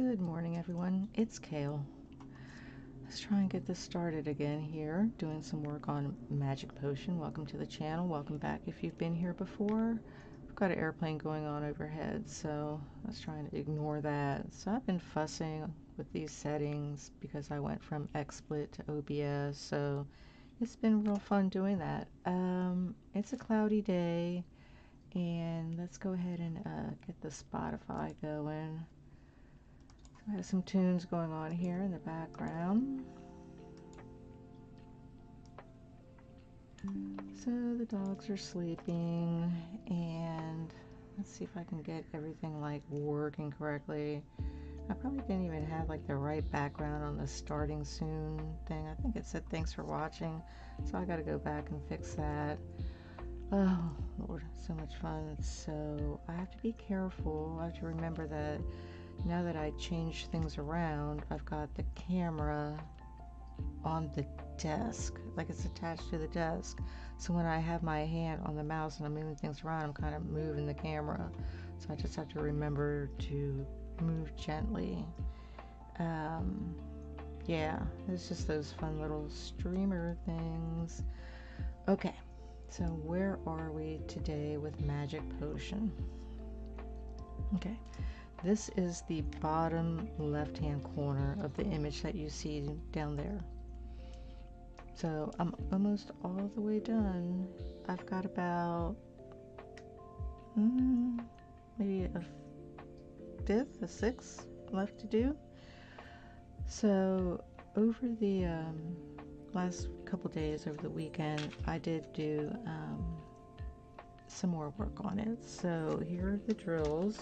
Good morning, everyone. It's Cail. Let's try and get this started again here, doing some work on Magic Potion. Welcome to the channel. Welcome back if you've been here before. We've got an airplane going on overhead, so let's try and ignore that. So I've been fussing with these settings because I went from XSplit to OBS, so it's been real fun doing that. It's a cloudy day, and let's go ahead and get the Spotify going. I have some tunes going on here in the background. So the dogs are sleeping, and let's see if I can get everything like working correctly. I probably didn't even have like the right background on the starting soon thing. I think it said thanks for watching, so I got to go back and fix that. Oh Lord, so much fun. So I have to be careful. I have to remember that now that I changed things around, I've got the camera on the desk, like it's attached to the desk. So when I have my hand on the mouse and I'm moving things around, I'm kind of moving the camera. So I just have to remember to move gently. Yeah, it's just those fun little streamer things. Okay, so where are we today with Magic Potion? Okay. This is the bottom left-hand corner of the image that you see down there. So I'm almost all the way done. I've got about maybe a fifth, a sixth left to do. So over the last couple days, over the weekend, I did do some more work on it. So here are the drills.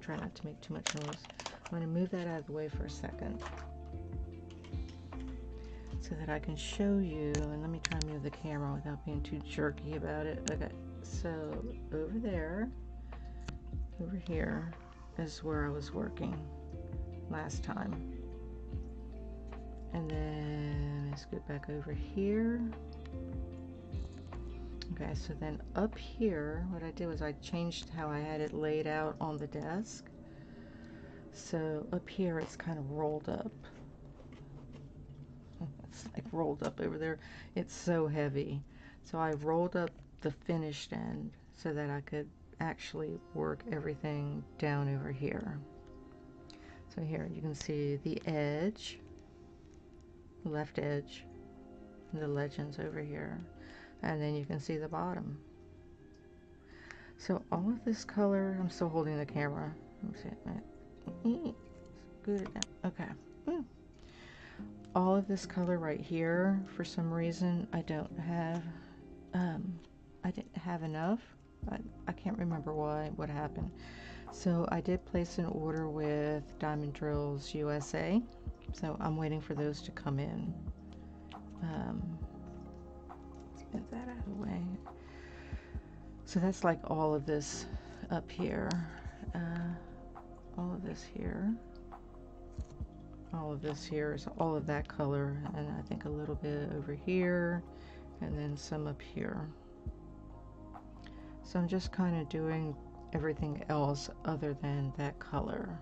Try not to make too much noise. I'm going to move that out of the way for a second so that I can show you, and let me try and move the camera without being too jerky about it. Okay, so over there, over here is where I was working last time, and then let's go back over here. Okay, so then up here, what I did was I changed how I had it laid out on the desk. So up here, it's kind of rolled up. It's like rolled up over there. It's so heavy. So I rolled up the finished end so that I could actually work everything down over here. So here you can see the edge, the left edge, and the legends over here. And then you can see the bottom. So all of this color, I'm still holding the camera. Let me see it. Good. Okay. All of this color right here, for some reason, I don't have. I didn't have enough. I can't remember why. What happened? So I did place an order with Diamond Drills USA. So I'm waiting for those to come in. Get that out of the way. So that's like all of this up here, all of this here, all of this here is all of that color, and I think a little bit over here, and then some up here. So I'm just kind of doing everything else other than that color.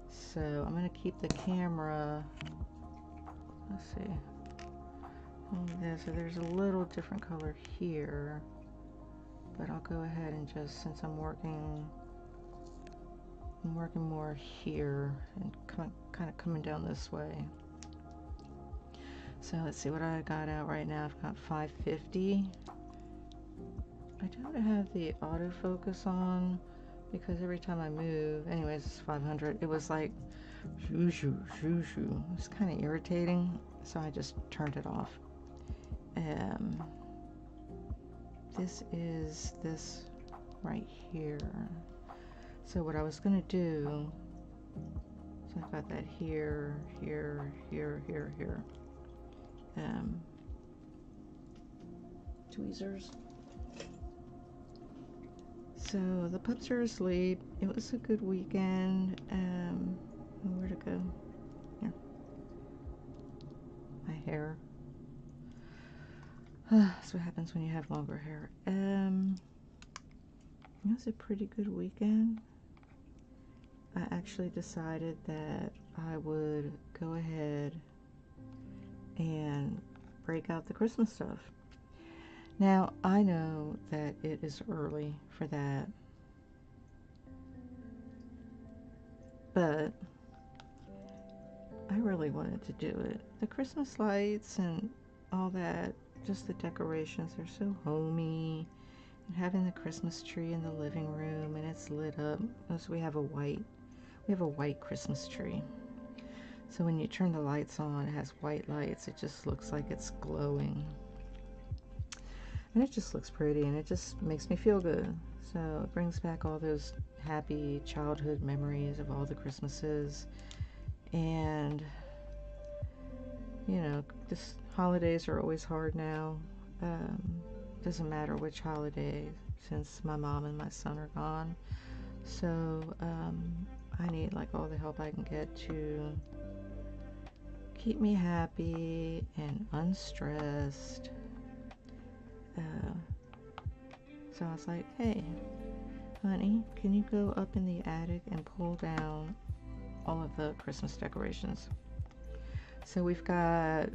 So I'm going to keep the camera, let's see, so there's a little different color here, but I'll go ahead and just, since I'm working more here and kind of coming down this way. So let's see what I got out right now. I've got 550. I don't have the autofocus on because every time I move, anyways, it's 500. It was like shoo shoo shoo shoo. It's kind of irritating, so I just turned it off. This is this right here. So what I was gonna do, so I've got that here, here, here, here, here. Tweezers. So the pups are asleep. It was a good weekend. Where to go? Here. My hair. That's what happens when you have longer hair. It was a pretty good weekend. I actually decided that I would go ahead and break out the Christmas stuff. Now, I know that it is early for that, but I really wanted to do it. The Christmas lights and all that, just the decorations, they're so homey. And having the Christmas tree in the living room and it's lit up. So we have a white Christmas tree. So when you turn the lights on, it has white lights. It just looks like it's glowing. And it just looks pretty and it just makes me feel good. So it brings back all those happy childhood memories of all the Christmases. And, you know, just holidays are always hard now. Doesn't matter which holiday since my mom and my son are gone. So I need like all the help I can get to keep me happy and unstressed. So I was like, hey, honey, can you go up in the attic and pull down all of the Christmas decorations? So we've got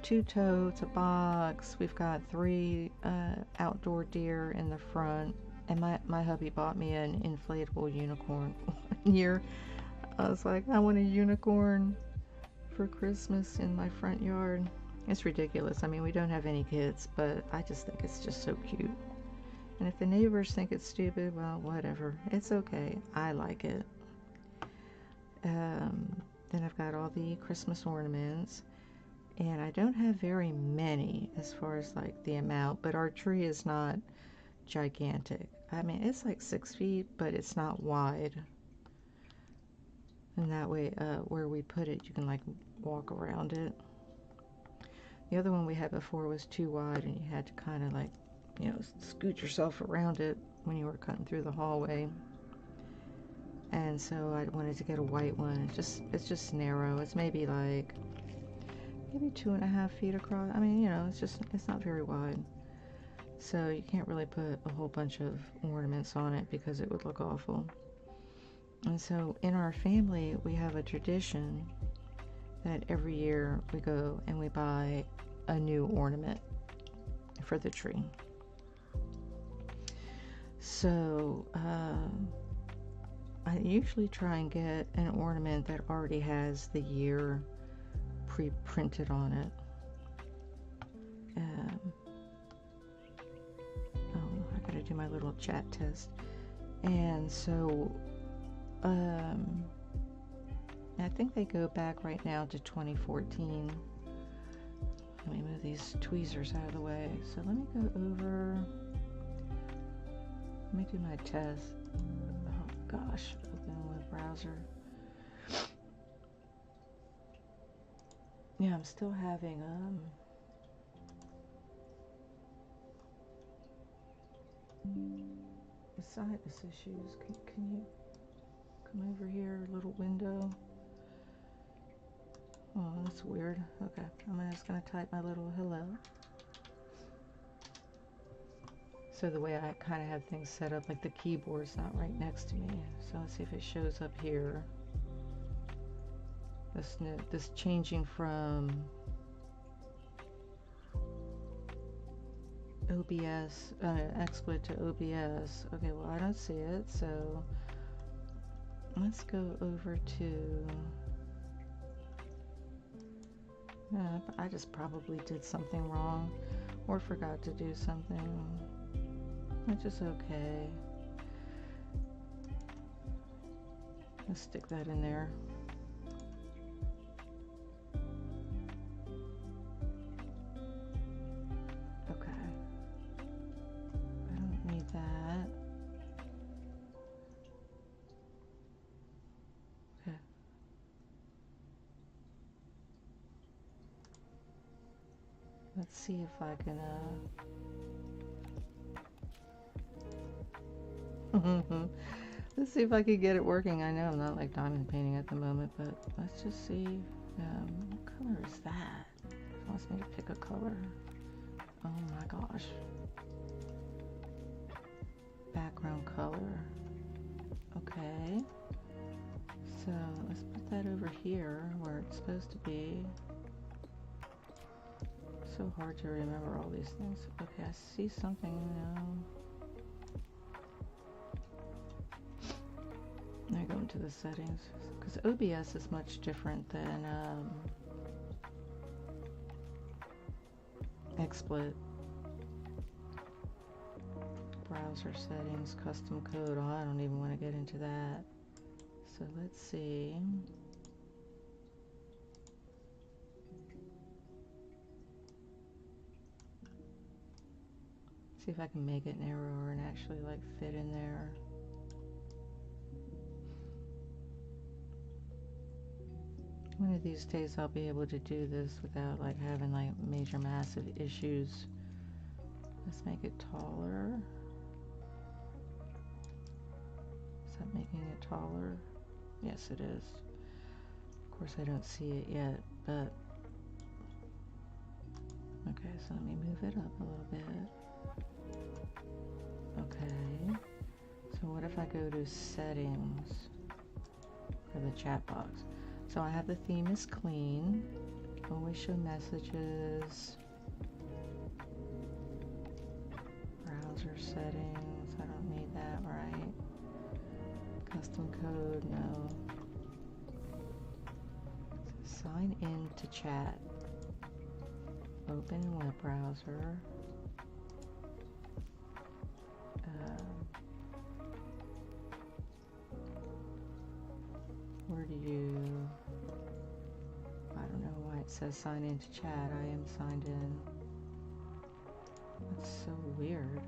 two totes, a box. We've got 3 outdoor deer in the front. And my hubby bought me an inflatable unicorn one year. I was like, I want a unicorn for Christmas in my front yard. It's ridiculous. I mean, we don't have any kids, but I just think it's just so cute. And if the neighbors think it's stupid, well, whatever. It's okay. I like it. Then I've got all the Christmas ornaments. And I don't have very many as far as like the amount, but our tree is not gigantic. I mean, it's like 6 feet, but it's not wide. And that way, where we put it, you can like walk around it. The other one we had before was too wide and you had to kind of like, you know, scoot yourself around it when you were cutting through the hallway. And so I wanted to get a white one. It's just narrow. It's maybe 2.5 feet across. I mean, you know, it's not very wide. So you can't really put a whole bunch of ornaments on it because it would look awful. And so in our family, we have a tradition that every year we go and we buy a new ornament for the tree. So I usually try and get an ornament that already has the year pre-printed on it. I gotta do my little chat test. And so I think they go back right now to 2014. Let me move these tweezers out of the way. So let me go over. Let me do my test. Oh gosh, open a web browser. Yeah, I'm still having sinus issues. Can you come over here, little window? Oh, that's weird. Okay, I'm just gonna type my little hello. So the way I kind of have things set up, like the keyboard's not right next to me. So let's see if it shows up here. This changing from OBS, XSplit to OBS. Okay, well I don't see it, so let's go over to, I just probably did something wrong or forgot to do something, which is okay. Let's stick that in there. Let's see if I can, let's see if I can get it working. I know I'm not like diamond painting at the moment, but let's just see. What color is that? It wants me to pick a color. Oh my gosh. background color. Okay. So let's put that over here where it's supposed to be. So hard to remember all these things. Okay, I see something now. I go into the settings because OBS is much different than XSplit. Browser settings, custom code. Oh, I don't even want to get into that. So let's see. See if I can make it narrower and actually like fit in there. One of these days I'll be able to do this without like having like major massive issues. Let's make it taller. Is that making it taller? Yes, it is. Of course I don't see it yet, but okay, so let me move it up a little bit. Okay, so what if I go to settings for the chat box? So I have the theme is clean, always show messages, browser settings, I don't need that, right? Custom code, no. So sign in to chat, open in web browser. Where do you, I don't know why it says sign in to chat. I am signed in. That's so weird.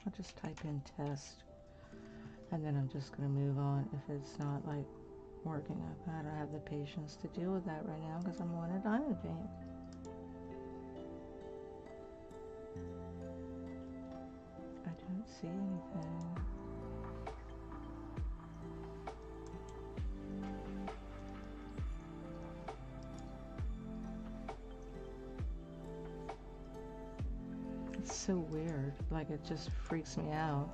I'll just type in test and then I'm just going to move on if it's not like working. I don't have the patience to deal with that right now because I'm on a diamond paint. I don't see anything. It's so weird, like it just freaks me out.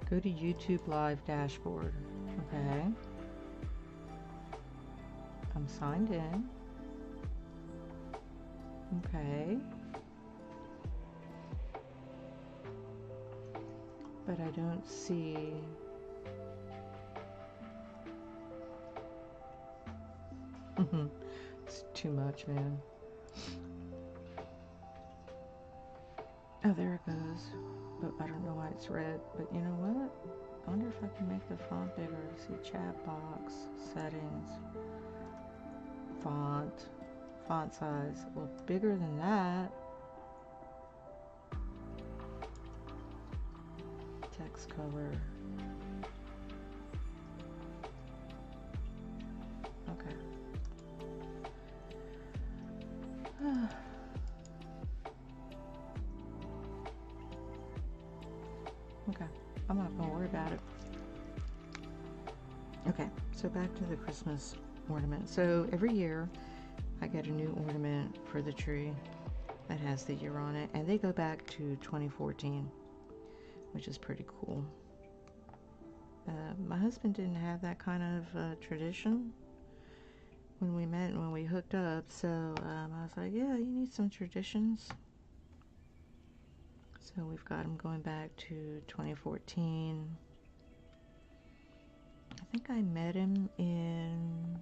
Go to YouTube Live dashboard. Okay. I'm signed in. Okay. But I don't see it's too much, man. Oh, there it goes. But I don't know why it's red. But you know what? I wonder if I can make the font bigger. See, chat box, settings, font size. Well, bigger than that. Text color. Okay. Okay, I'm not gonna worry about it. Okay, so back to the Christmas ornament. So every year I get a new ornament for the tree that has the year on it, and they go back to 2014, which is pretty cool. My husband didn't have that kind of tradition when we met and when we hooked up, so I was like, yeah, you need some traditions. So we've got him going back to 2014. I think I met him in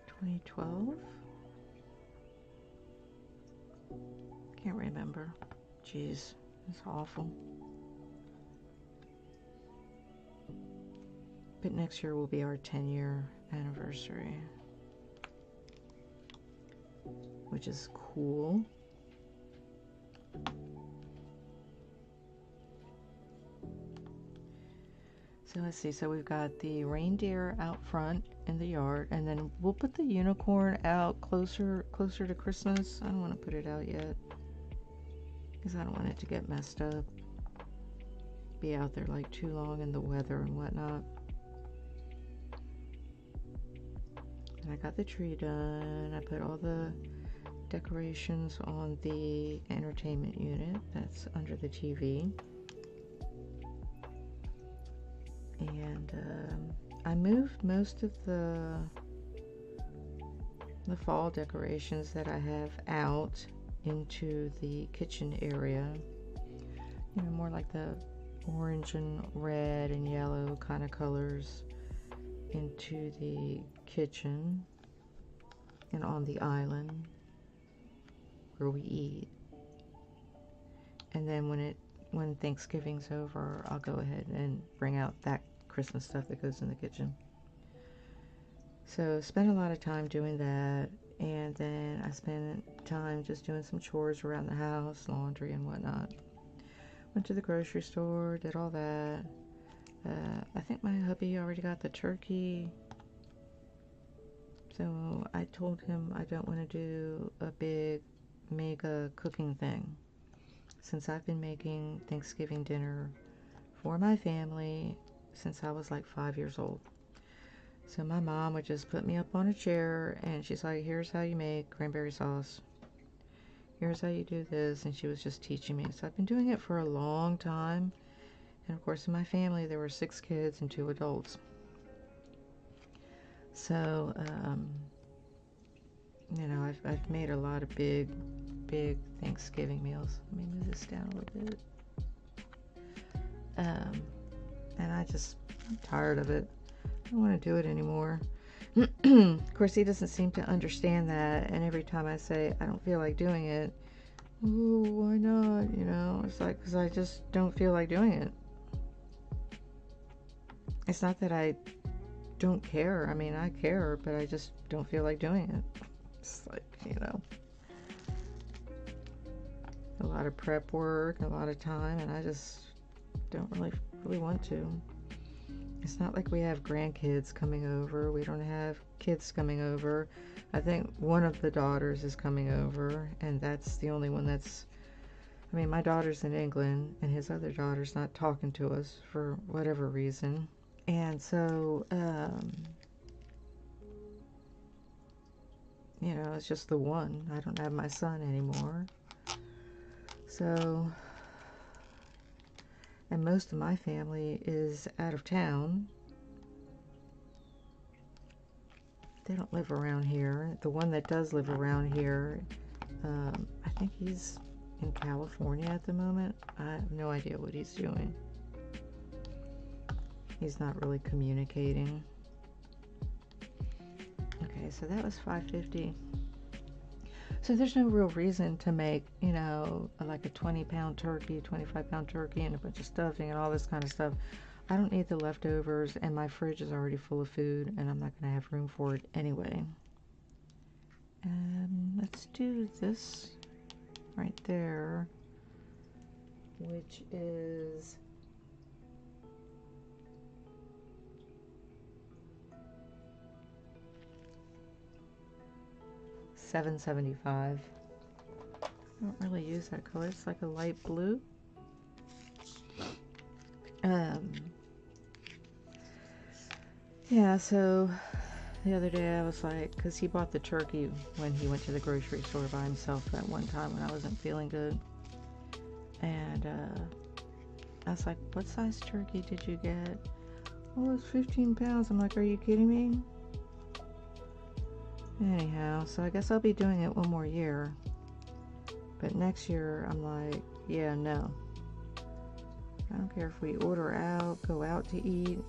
2012. Can't remember. Jeez, it's awful. But next year will be our 10-year anniversary, which is cool. So let's see, so we've got the reindeer out front in the yard, and then we'll put the unicorn out closer to Christmas. I don't want to put it out yet because I don't want it to get messed up, be out there like too long in the weather and whatnot. I got the tree done. I put all the decorations on the entertainment unit that's under the TV. And I moved most of the fall decorations that I have out into the kitchen area. You know, more like the orange and red and yellow kind of colors into the kitchen and on the island where we eat. And then when Thanksgiving's over, I'll go ahead and bring out that Christmas stuff that goes in the kitchen. So spent a lot of time doing that, and then I spent time just doing some chores around the house, laundry and whatnot. Went to the grocery store, did all that. I think my hubby already got the turkey. So I told him I don't want to do a big mega cooking thing, since I've been making Thanksgiving dinner for my family since I was like 5 years old. So my mom would just put me up on a chair and she's like, here's how you make cranberry sauce. Here's how you do this. And she was just teaching me. So I've been doing it for a long time. And of course in my family there were 6 kids and 2 adults. So, you know, I've made a lot of big Thanksgiving meals. Let me move this down a little bit. And I'm tired of it. I don't want to do it anymore. Of course, he doesn't seem to understand that. And every time I say I don't feel like doing it, oh, why not? You know, it's like, because I just don't feel like doing it. It's not that I don't care. I mean, I care, but I just don't feel like doing it. It's like, you know, a lot of prep work, a lot of time, and I just don't really want to. It's not like we have grandkids coming over. We don't have kids coming over. I think one of the daughters is coming over, and that's the only one that's, I mean, my daughter's in England, and his other daughter's not talking to us for whatever reason. And so, you know, it's just the one. I don't have my son anymore. So, and most of my family is out of town. They don't live around here. The one that does live around here, I think he's in California at the moment. I have no idea what he's doing. He's not really communicating. Okay, so that was $5.50. So there's no real reason to make, you know, like a 20-pound turkey, 25-pound turkey, and a bunch of stuffing and all this kind of stuff. I don't need the leftovers, and my fridge is already full of food, and I'm not going to have room for it anyway. Let's do this right there, which is $7.75. I don't really use that color. It's like a light blue. Yeah, so the other day I was like, because he bought the turkey when he went to the grocery store by himself that one time when I wasn't feeling good. And I was like, what size turkey did you get? Oh, it's 15 pounds. I'm like, are you kidding me? Anyhow, so I guess I'll be doing it one more year. But next year, I'm like, yeah, no. I don't care if we order out, go out to eat,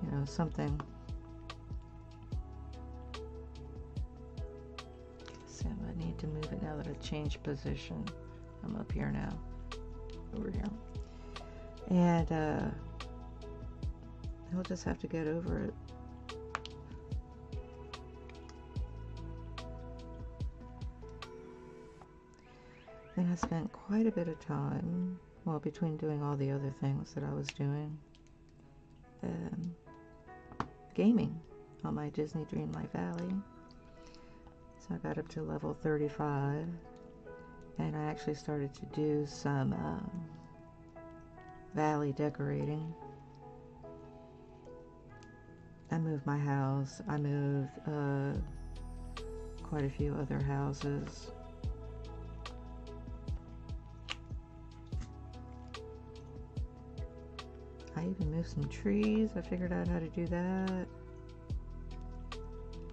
you know, something. So I need to move it now that I changed position. I'm up here now, over here. And he'll just have to get over it. Then I spent quite a bit of time, well, between doing all the other things that I was doing, gaming on my Disney Dreamlight Valley. So I got up to level 35, and I actually started to do some valley decorating. I moved my house. I moved quite a few other houses. I even moved some trees. I figured out how to do that.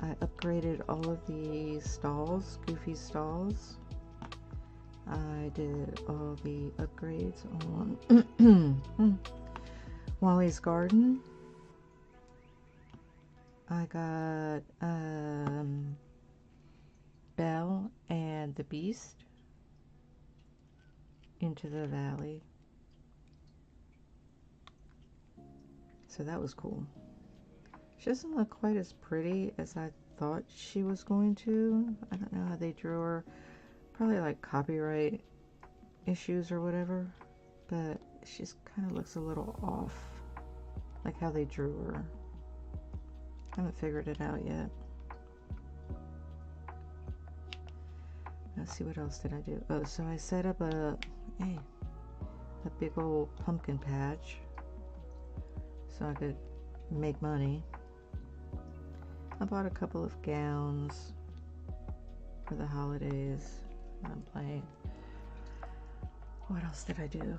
I upgraded all of the stalls, Goofy stalls. I did all the upgrades on Wally's garden. I got Belle and the Beast into the valley. So that was cool. She doesn't look quite as pretty as I thought she was going to. I don't know how they drew her. Probably like copyright issues or whatever. But she kind of looks a little off. Like how they drew her. I haven't figured it out yet. Let's see, what else did I do? Oh, so I set up a big old pumpkin patch so I could make money. I bought a couple of gowns for the holidays that I'm playing. What else did I do?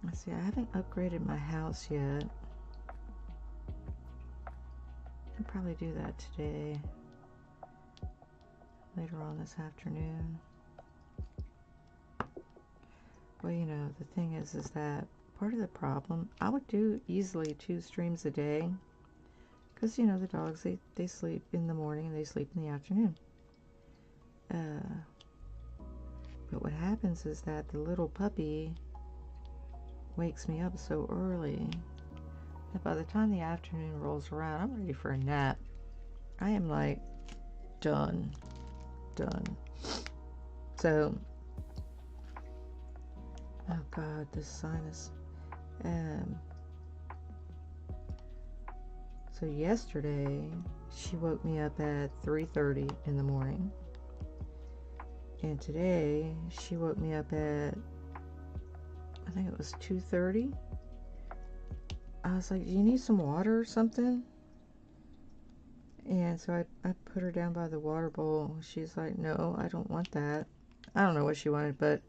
Let's see, I haven't upgraded my house yet. I'll probably do that today. Later on this afternoon. Well, you know, the thing is that part of the problem, I would do easily 2 streams a day. Because, you know, the dogs, they sleep in the morning and they sleep in the afternoon. But what happens is that the little puppy wakes me up so early that by the time the afternoon rolls around, I'm ready for a nap. I am like done. So, oh God, this sinus. So yesterday, she woke me up at 3:30 in the morning. And today, she woke me up at, I think it was 2:30. I was like, do you need some water or something? And so I put her down by the water bowl. She's like, no, I don't want that. I don't know what she wanted, but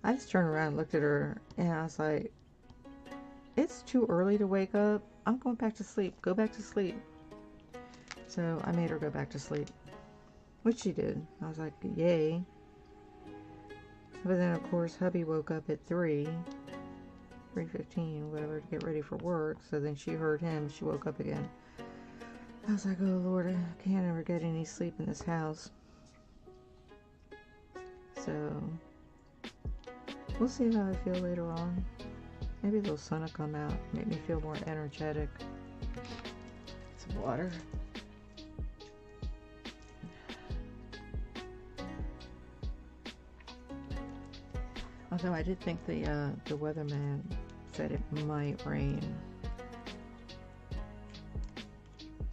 I just turned around and looked at her and I was like, it's too early to wake up. I'm going back to sleep. Go back to sleep. So I made her go back to sleep, which she did. I was like, yay. But then, of course, hubby woke up at 3:15, whatever, to get ready for work. So then she heard him. She woke up again. I was like, oh, Lord, I can't ever get any sleep in this house. So, we'll see how I feel later on. Maybe a little sun will come out, make me feel more energetic. Some water. Although I did think the weatherman said it might rain.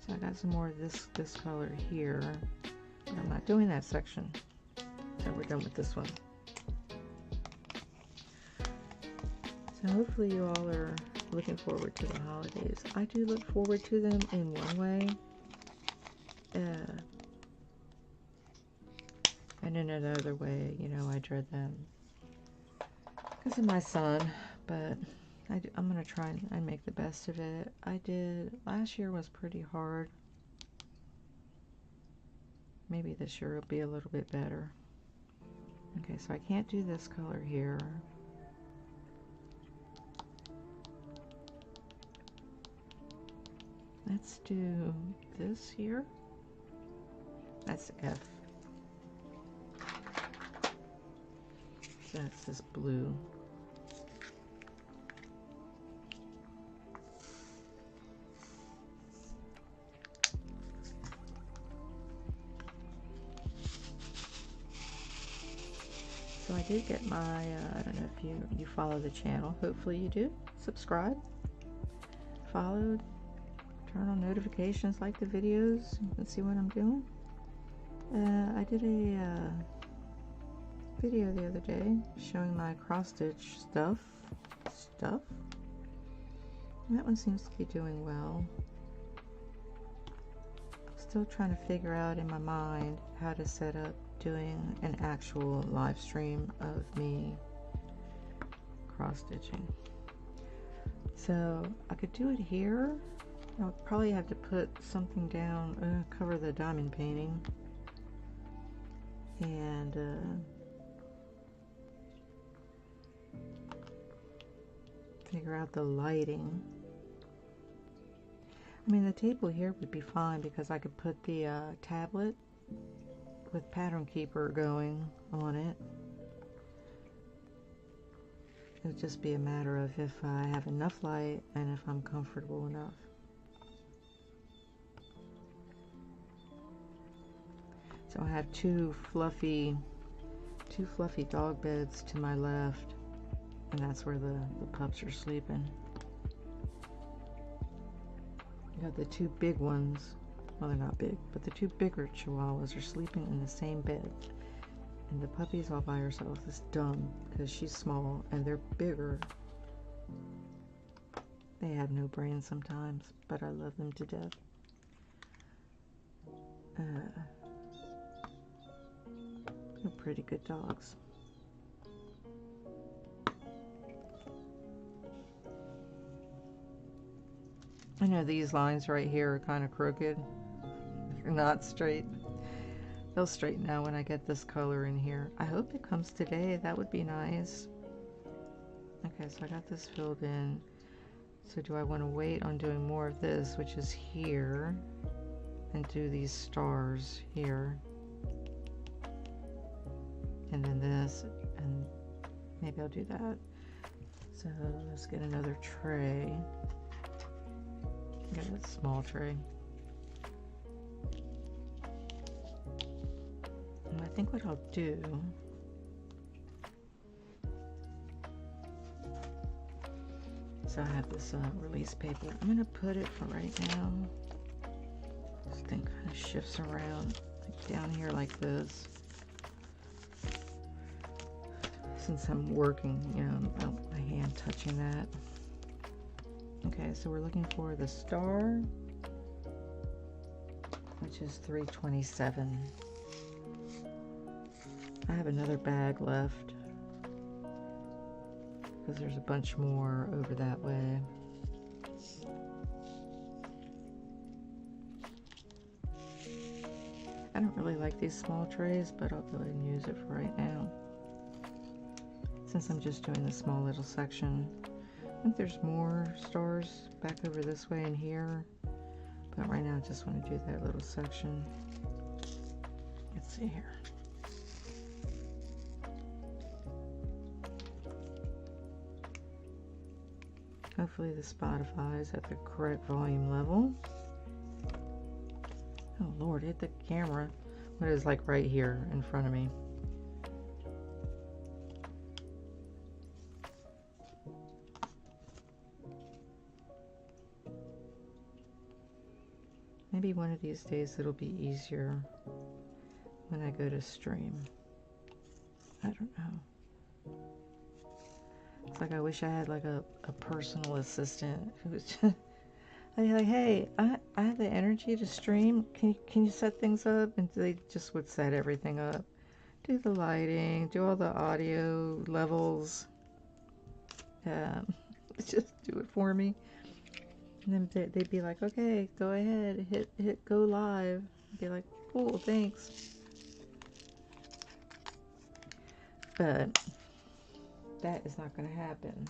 So I got some more of this color here. But I'm not doing that section. So we're done with this one. So hopefully you all are looking forward to the holidays. I do look forward to them in one way. And in another way, you know, I dread them. Because of my son, but I'm going to try and make the best of it. Last year was pretty hard. Maybe this year will be a little bit better. Okay, so I can't do this color here. Let's do this here. That's F. So that's this blue. So I did get my, I don't know if you follow the channel. Hopefully you do. Subscribe. Follow. Turn on notifications, like the videos, and see what I'm doing. I did a video the other day showing my cross stitch stuff. And that one seems to be doing well. Still trying to figure out in my mind how to set up doing an actual live stream of me cross stitching. So I could do it here. I'll probably have to put something down, cover the diamond painting, and figure out the lighting. I mean, the table here would be fine because I could put the tablet with Pattern Keeper going on it. It would just be a matter of if I have enough light and if I'm comfortable enough. So I have two fluffy dog beds to my left, and that's where the pups are sleeping. You got the two big ones, well, they're not big, but the two bigger chihuahuas are sleeping in the same bed. And the puppy's all by herself. It's dumb because she's small and they're bigger. They have no brains sometimes, but I love them to death. They're pretty good dogs. I know these lines right here are kind of crooked. They're not straight. They'll straighten out when I get this color in here. I hope it comes today. That would be nice. Okay, so I got this filled in. So do I want to wait on doing more of this, which is here, and do these stars here? And then this, and maybe I'll do that. So let's get another tray. Get a small tray. And I think what I'll do, so I have this release paper. I'm gonna put it for right now. This thing kind of shifts around like down here like this. Since I'm working, you know, I don't want my hand touching that. Okay, so we're looking for the star, which is 327. I have another bag left because there's a bunch more over that way. I don't really like these small trays, but I'll go ahead and use it for right now, since I'm just doing the small little section. I think there's more stars back over this way and here, but right now I just want to do that little section. Let's see here. Hopefully the Spotify is at the correct volume level. Oh Lord, hit the camera. What is like right here in front of me? Maybe one of these days it'll be easier when I go to stream. I don't know. It's like I wish I had like a personal assistant who was just like, hey, I have the energy to stream. Can you set things up? And they just would set everything up. Do the lighting, do all the audio levels. Just do it for me. And then they'd be like, okay, go ahead, hit go live. I'd be like, cool, thanks. But that is not going to happen.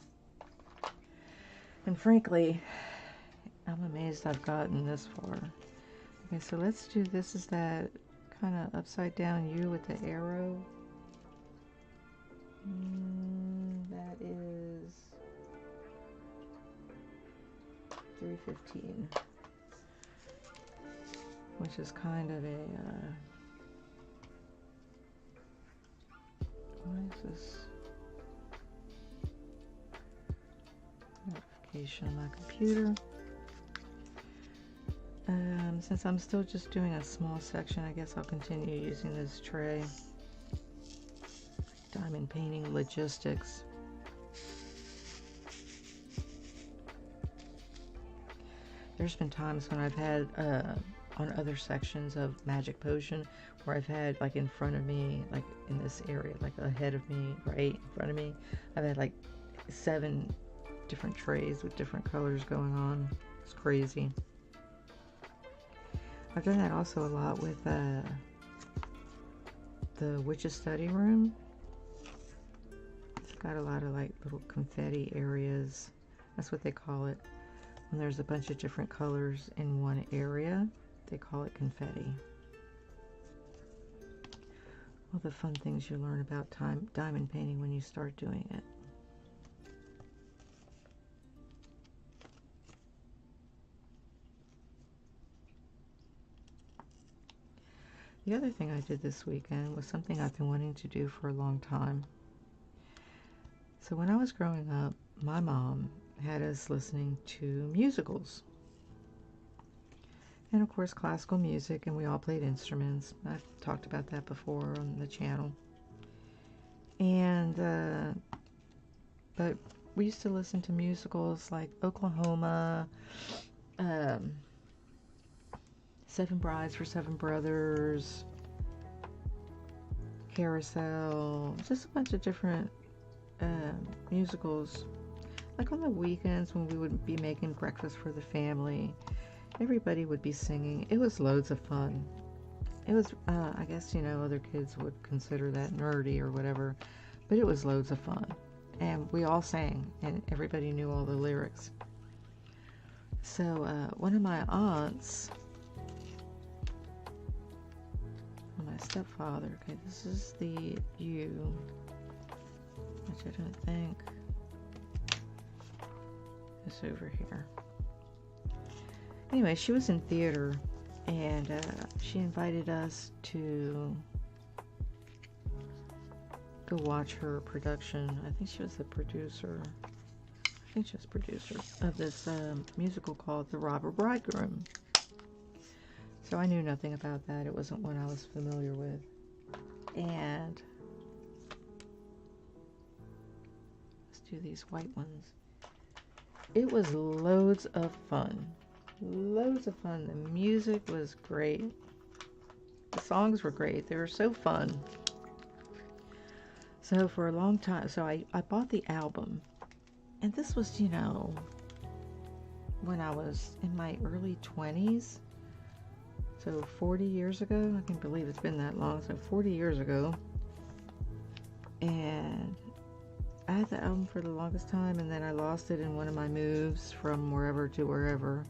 And frankly, I'm amazed I've gotten this far. Okay, so let's do this is that kind of upside down U with the arrow. That is 315, which is kind of a what is this notification on my computer? Since I'm still just doing a small section, I guess I'll continue using this tray. diamond painting logistics. There's been times when I've had on other sections of Magic Potion where I've had like in front of me, like in this area, like ahead of me, right in front of me, I've had like 7 different trays with different colors going on. It's crazy. I've done that also a lot with the Witch's Study Room. It's got a lot of like little confetti areas. That's what they call it. When there's a bunch of different colors in one area, they call it confetti. All the fun things you learn about diamond painting when you start doing it. The other thing I did this weekend was something I've been wanting to do for a long time. So when I was growing up, my mom had us listening to musicals. And of course classical music, and we all played instruments. I've talked about that before on the channel. And but we used to listen to musicals like Oklahoma, 7 Brides for 7 Brothers, Carousel, just a bunch of different musicals. Like on the weekends when we would be making breakfast for the family, everybody would be singing. It was loads of fun. It was, I guess, you know, other kids would consider that nerdy or whatever, but it was loads of fun. And we all sang, and everybody knew all the lyrics. So one of my aunts, my stepfather, okay, this is the U, which I don't think is over here. Anyway, she was in theater, and she invited us to go watch her production. I think she was the producer. I think she was producer of this musical called The Robber Bridegroom. So I knew nothing about that. It wasn't one I was familiar with. And let's do these white ones. It was loads of fun. Loads of fun. The music was great. The songs were great. They were so fun. So for a long time, so I bought the album. And this was, you know, when I was in my early 20s. So 40 years ago. I can't believe it's been that long. So 40 years ago. And I had the album for the longest time, and then I lost it in one of my moves from wherever to wherever.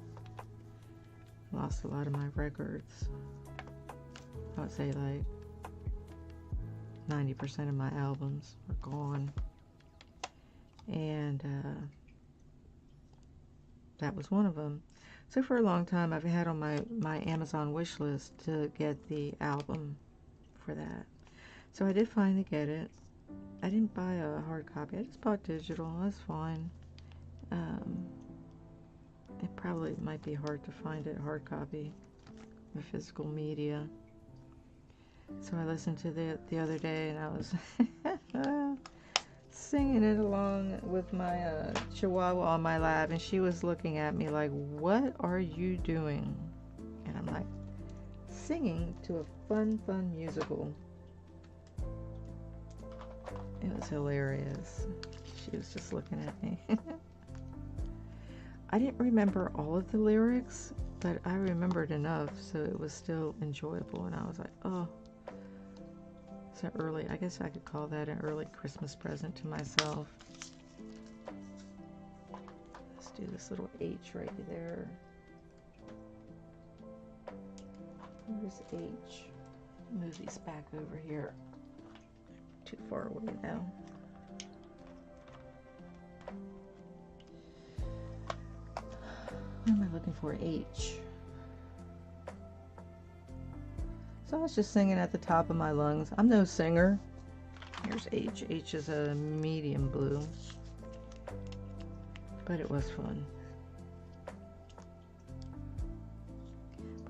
Lost a lot of my records. I would say like 90% of my albums are gone. And that was one of them. So for a long time I've had on my Amazon wish list to get the album for that. So I did finally get it. I didn't buy a hard copy. I just bought digital. That's fine. It probably might be hard to find a hard copy of physical media. So I listened to it the other day, and I was singing it along with my Chihuahua on my lap, and she was looking at me like, "What are you doing?" And I'm like, singing to a fun musical. It was hilarious. She was just looking at me. I didn't remember all of the lyrics, but I remembered enough, so it was still enjoyable. And I was like, oh, it's an early, I guess I could call that an early Christmas present to myself. Let's do this little H right there. Where's H? Move these back over here. Too far away now. What am I looking for? H. So I was just singing at the top of my lungs. I'm no singer. Here's H. H is a medium blue. But it was fun.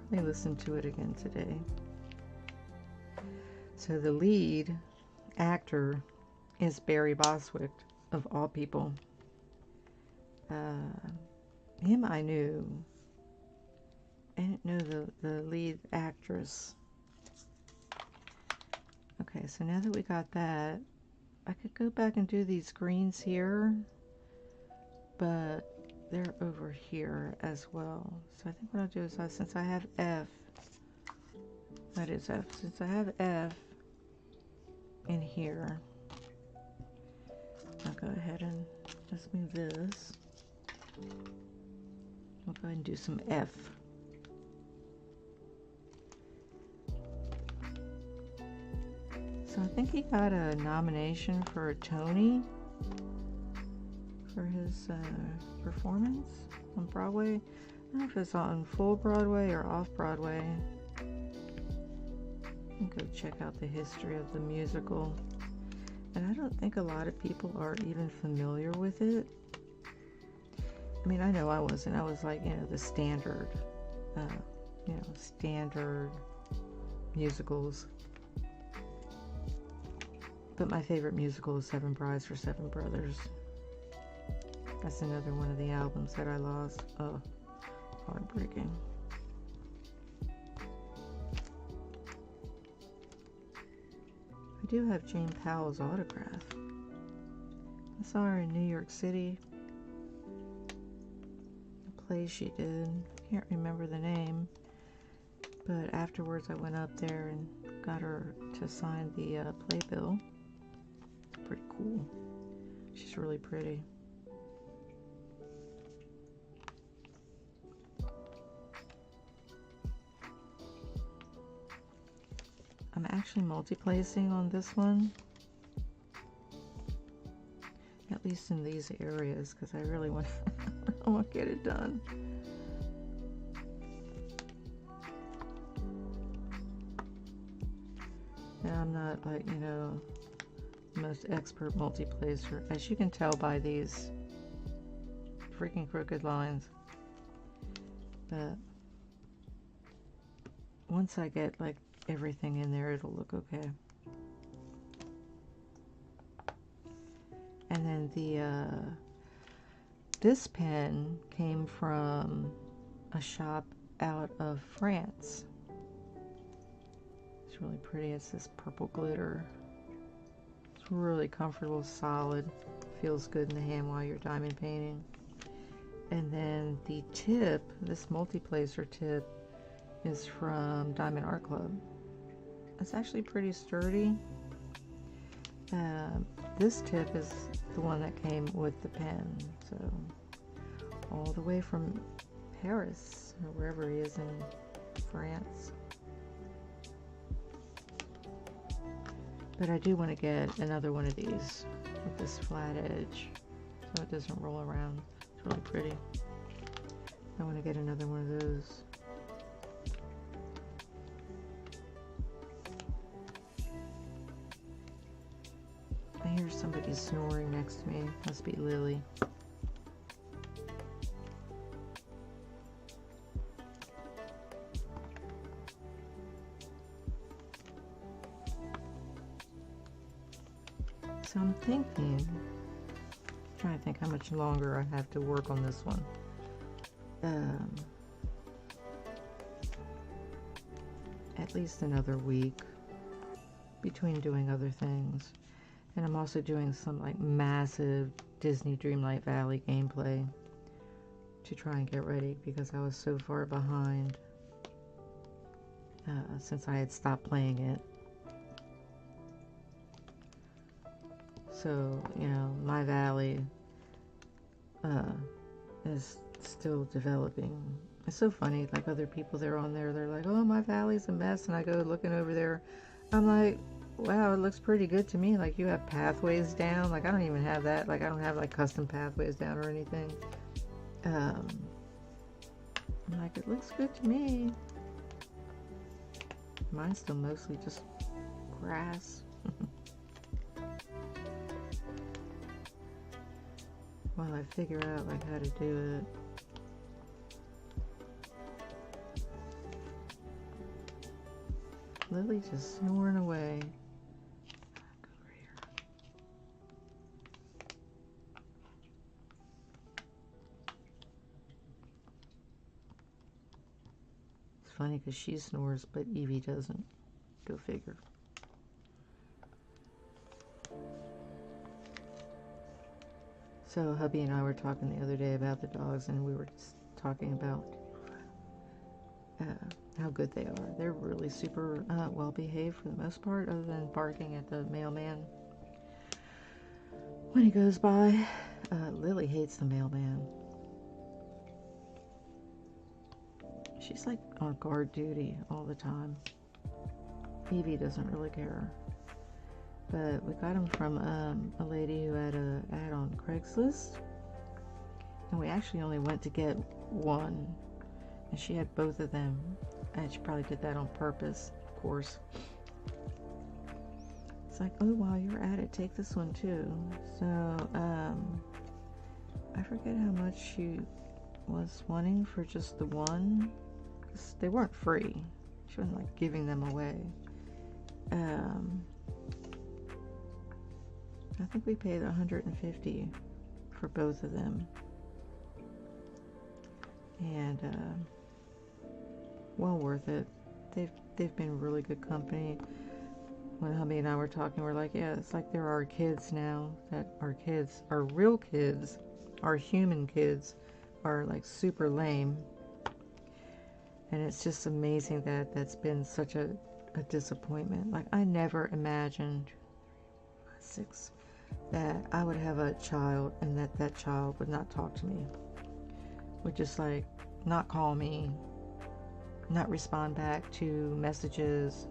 Probably listen to it again today. So the lead actor is Barry Bostwick, of all people. Him I knew. I didn't know the lead actress. Okay, so now that we got that, I could go back and do these greens here, but they're over here as well. So I think what I'll do is, since I have F, that is F, since I have F in here, I'll go ahead and let's move this. We'll go ahead and do some F. So I think he got a nomination for a Tony for his performance on Broadway. I don't know if it's on full Broadway or off Broadway. I'll go check out the history of the musical. And I don't think a lot of people are even familiar with it. I mean, I know I wasn't. I was like, the standard, standard musicals. But my favorite musical is Seven Brides for Seven Brothers. That's another one of the albums that I lost. Oh, heartbreaking. I do have Jane Powell's autograph. I saw her in New York City. A play she did. Can't remember the name. But afterwards I went up there and got her to sign the playbill. Pretty cool. She's really pretty. I'm actually multi-placing on this one, at least in these areas, because I really want to get it done. And I'm not like, the most expert multi-placer, as you can tell by these freaking crooked lines. But once I get like everything in there, it'll look okay. And then this pen came from a shop out of France. It's really pretty. It's this purple glitter. It's really comfortable, solid, feels good in the hand while you're diamond painting. And then the tip, this multi-placer tip, is from Diamond Art Club. It's actually pretty sturdy. This tip is the one that came with the pen, so all the way from Paris, or wherever he is in France. But I do want to get another one of these with this flat edge so it doesn't roll around. It's really pretty. I want to get another one of those. I hear somebody snoring next to me. Must be Lily. So I'm thinking, trying to think how much longer I have to work on this one. At least another week between doing other things. And I'm also doing some like massive Disney Dreamlight Valley gameplay to try and get ready because I was so far behind since I had stopped playing it. So, my valley is still developing. It's so funny, like other people that are on there, they're like, oh, my valley's a mess, and I go looking over there, I'm like, wow, it looks pretty good to me. Like, you have pathways down. Like, I don't even have that. Like, I don't have like custom pathways down or anything. I'm like, it looks good to me. Mine's still mostly just grass. While I figure out like how to do it. Lily's just snoring away. Over here. funny because she snores, but Evie doesn't. Go figure. So hubby and I were talking the other day about the dogs, and we were just talking about how good they are. They're really super well behaved for the most part, other than barking at the mailman when he goes by. Lily hates the mailman. She's like on guard duty all the time. Evie doesn't really care. But we got him from a lady who had an ad on Craigslist. And we actually only went to get one. And she had both of them. And she probably did that on purpose, of course. It's like, oh, while you're at it, take this one too. So, I forget how much she was wanting for just the one. Because they weren't free. She wasn't like giving them away. I think we paid $150 for both of them. And well worth it. They've been really good company. When hubby and I were talking, we're like, yeah, it's like there are kids now that our kids, our real kids, our human kids, are like super lame. And it's just amazing that that's been such a disappointment. Like, I never imagined that I would have a child and that child would not talk to me. Would just like not call me, not respond back to messages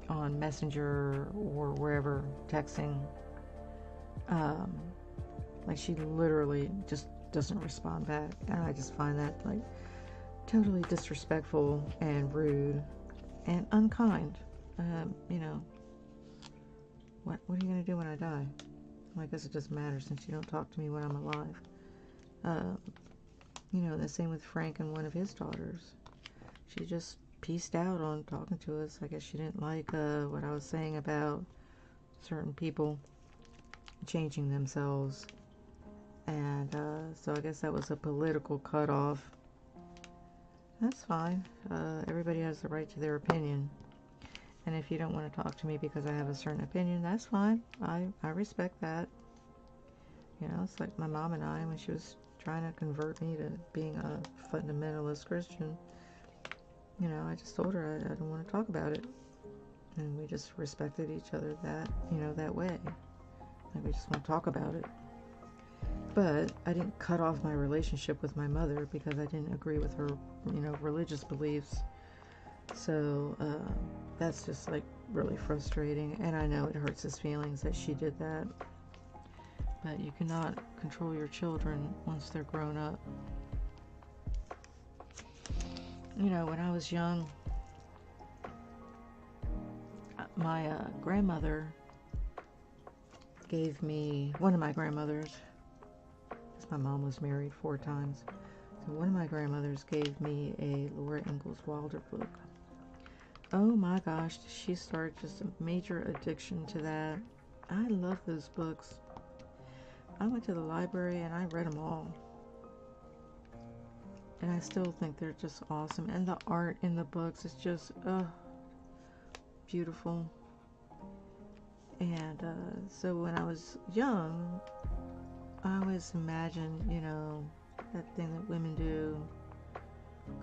on Messenger or wherever, texting. Like, she literally just doesn't respond back. And I just find that like totally disrespectful and rude and unkind. You know, what are you going to do when I die? Well, I guess it doesn't matter since you don't talk to me when I'm alive. You know, the same with Frank and one of his daughters. She just pieced out on talking to us. I guess she didn't like what I was saying about certain people changing themselves. And so I guess that was a political cutoff. That's fine. Everybody has the right to their opinion. And if you don't want to talk to me because I have a certain opinion, that's fine. I respect that. You know, it's like my mom and I, when she was trying to convert me to being a fundamentalist Christian, you know, I just told her I don't want to talk about it. And we just respected each other that, you know, that way. Like, we just won't talk about it. But I didn't cut off my relationship with my mother because I didn't agree with her, you know, religious beliefs. So that's just like really frustrating. And I know it hurts his feelings that she did that. But you cannot control your children once they're grown up. You know, when I was young, my grandmother gave me, one of my grandmothers, because my mom was married 4 times, so one of my grandmothers gave me a Laura Ingalls Wilder book. Oh my gosh, did she start just a major addiction to that. I love those books. I went to the library and I read them all. And I still think they're just awesome. And the art in the books is just, beautiful. And so when I was young, I always imagined, you know, that thing that women do.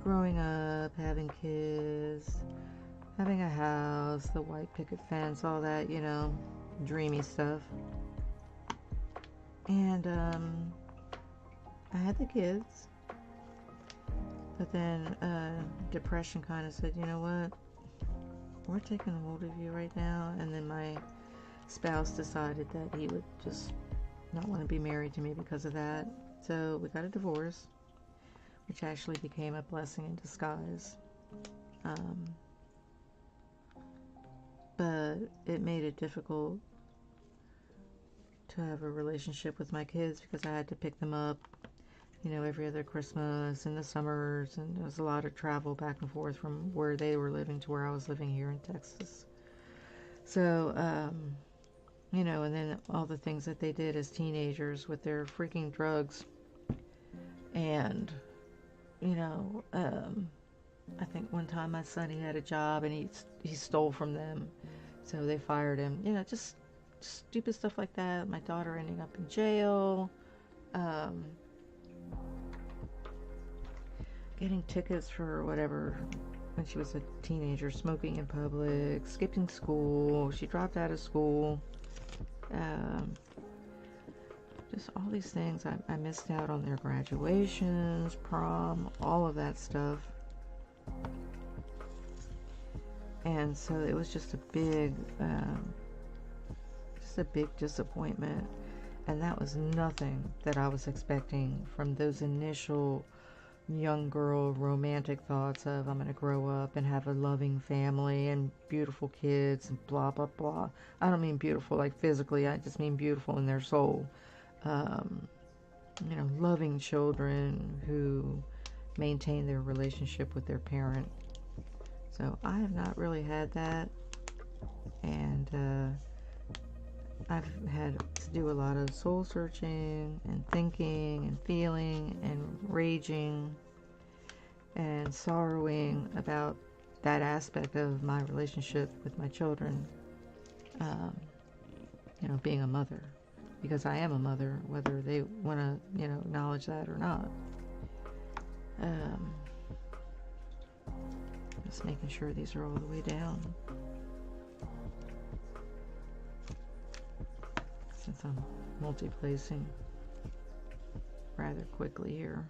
Growing up, having kids, having a house, the white picket fence, all that, you know, dreamy stuff. And I had the kids. But then depression kind of said, you know what, we're taking hold of you right now. And then my spouse decided that he would just not want to be married to me because of that. So we got a divorce, which actually became a blessing in disguise. But it made it difficult to have a relationship with my kids because I had to pick them up, you know, every other Christmas in the summers, and there was a lot of travel back and forth from where they were living to where I was living here in Texas. So, you know, and then all the things that they did as teenagers with their freaking drugs, and, you know, I think one time my son, he had a job and he stole from them, so they fired him. You know, just stupid stuff like that. My daughter ending up in jail. Um, Getting tickets for whatever when she was a teenager, smoking in public, skipping school. She dropped out of school. Um, just all these things. I missed out on their graduations, prom, all of that stuff. And so it was just a big disappointment. And that was nothing that I was expecting from those initial young girl romantic thoughts of I'm going to grow up and have a loving family and beautiful kids and blah, blah, blah. I don't mean beautiful like physically. I just mean beautiful in their soul. You know, loving children who maintain their relationship with their parent. So I have not really had that. And I've had to do a lot of soul searching and thinking and feeling and raging and sorrowing about that aspect of my relationship with my children. You know, being a mother, because I am a mother, whether they want to, you know, acknowledge that or not. Just making sure these are all the way down. Since I'm multi-placing rather quickly here.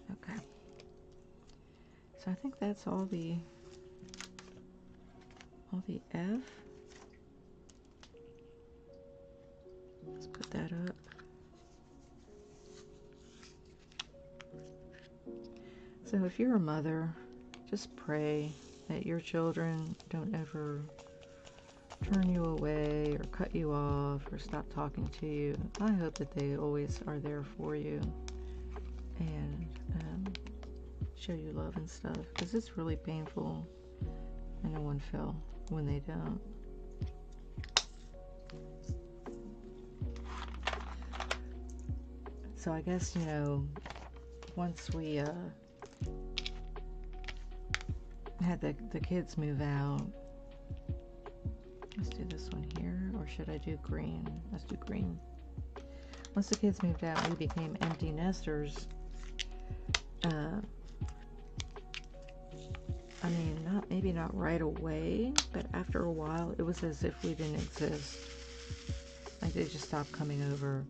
Okay. So I think that's all the F. Let's put that up. So if you're a mother, just pray that your children don't ever turn you away or cut you off or stop talking to you. I hope that they always are there for you and show you love and stuff, because it's really painful and no one feel when they don't. So I guess, you know, once we had the kids move out, let's do this one here, or should I do green? Let's do green. Once the kids moved out, we became empty nesters. I mean, maybe not right away, but after a while, it was as if we didn't exist. Like, they just stopped coming over.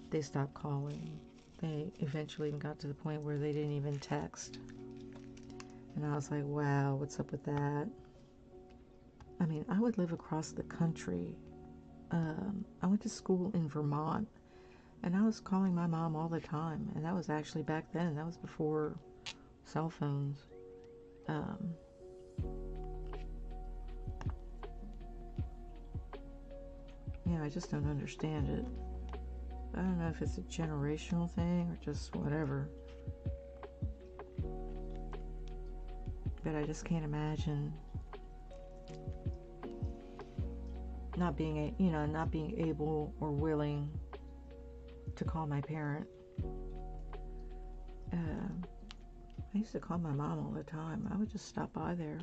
They stopped calling. They eventually even got to the point where they didn't even text. And I was like, wow, what's up with that? I mean, I would live across the country. I went to school in Vermont, and I was calling my mom all the time. And that was actually back then. That was before cell phones. Yeah, I just don't understand it. I don't know if it's a generational thing or just whatever. But I just can't imagine not being able or willing to call my parent. I used to call my mom all the time. I would just stop by there.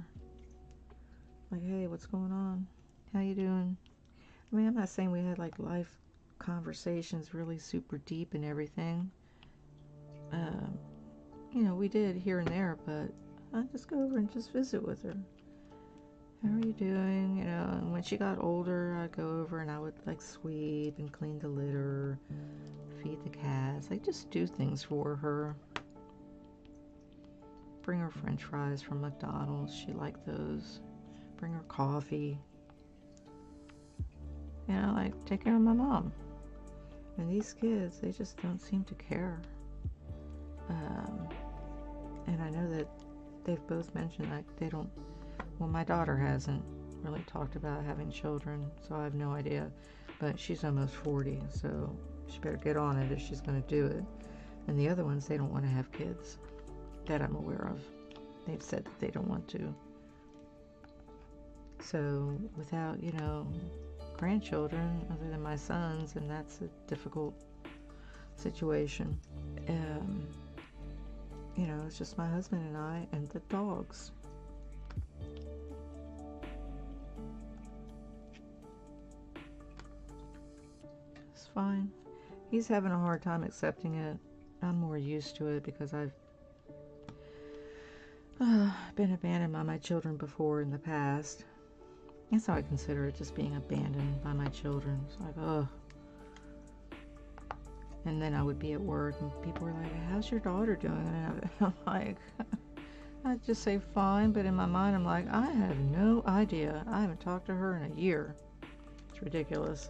Like, hey, what's going on? How you doing? I mean, I'm not saying we had like life conversations really super deep and everything. You know, we did here and there, but I'd just go over and just visit with her. How are you doing? You know, and when she got older, I'd go over and I would like sweep and clean the litter, feed the cats. Like, just do things for her. Bring her French fries from McDonald's. She liked those. Bring her coffee. You know, like, take care of my mom. And these kids, they just don't seem to care. And I know that they've both mentioned like they don't, well, my daughter hasn't really talked about having children, so I have no idea. But she's almost 40, so she better get on it if she's going to do it. And the other ones, they don't want to have kids that I'm aware of. They've said that they don't want to. So without, you know, grandchildren other than my sons, and that's a difficult situation. you know, it's just my husband and I and the dogs. It's fine. He's having a hard time accepting it. I'm more used to it because I've been abandoned by my children before in the past. That's how I consider it, just being abandoned by my children. It's like, ugh. And then I would be at work and people were like, how's your daughter doing? And I'm like, I'd just say fine, but in my mind I'm like, I have no idea. I haven't talked to her in a year. It's ridiculous.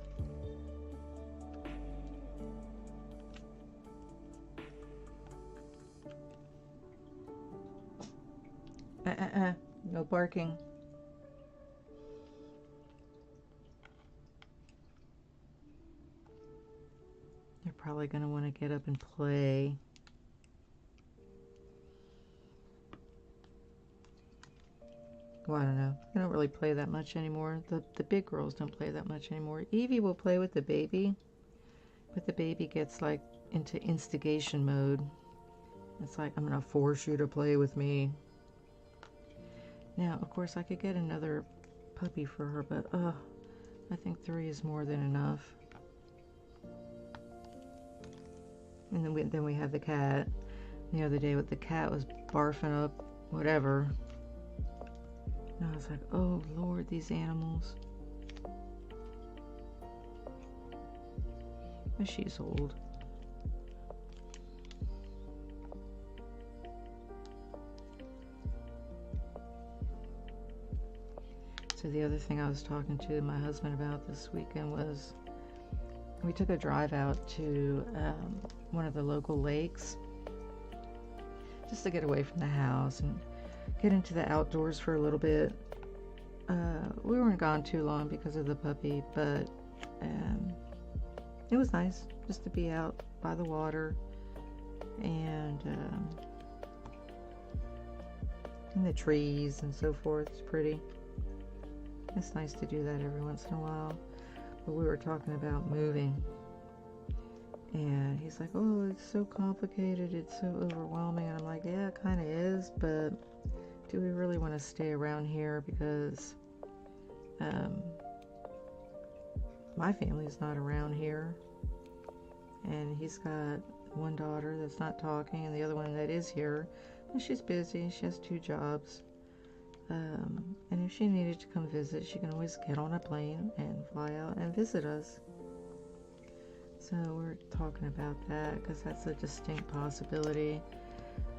No barking. They're probably going to want to get up and play. Well, I don't know. They don't really play that much anymore. The big girls don't play that much anymore. Evie will play with the baby, but the baby gets like into instigation mode. It's like, I'm going to force you to play with me. Now, of course, I could get another puppy for her, but I think 3 is more than enough. And then we have the cat. The other day with the cat was barfing up whatever. And I was like, oh Lord, these animals. But she's old. So the other thing I was talking to my husband about this weekend was we took a drive out to one of the local lakes just to get away from the house and get into the outdoors for a little bit. We weren't gone too long because of the puppy, but it was nice just to be out by the water and in the trees and so forth. It's pretty. It's nice to do that every once in a while. But we were talking about moving, and he's like, oh, it's so complicated, it's so overwhelming. And I'm like, yeah, it kind of is, but do we really want to stay around here? Because my family's not around here, and he's got one daughter that's not talking and the other one that is here, and she's busy. She has 2 jobs. And if she needed to come visit, she can always get on a plane and fly out and visit us. So we're talking about that because that's a distinct possibility.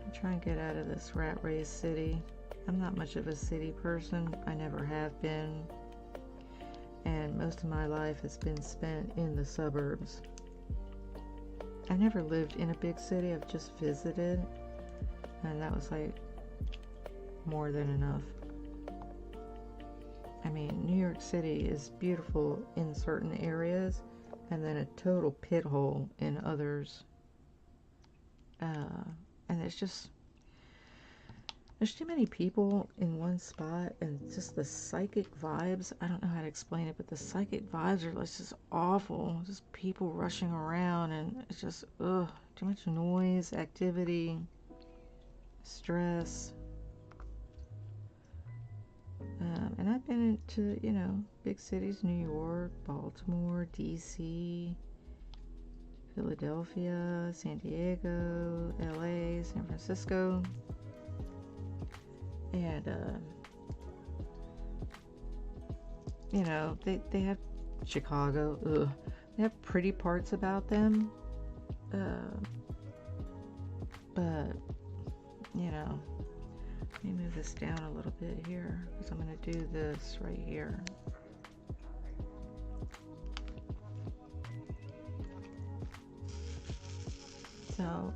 I'm trying to get out of this rat race city. I'm not much of a city person. I never have been. And most of my life has been spent in the suburbs. I never lived in a big city. I've just visited. And that was like more than enough. I mean, New York City is beautiful in certain areas and then a total pit hole in others. And there's too many people in one spot, and just the psychic vibes. I don't know how to explain it, but the psychic vibes are just awful. Just people rushing around, and it's just, too much noise, activity, stress. And I've been into, big cities, New York, Baltimore, DC, Philadelphia, San Diego, LA, San Francisco. And, they have Chicago. Ugh. They have pretty parts about them. But, let me move this down a little bit here because I'm going to do this right here. So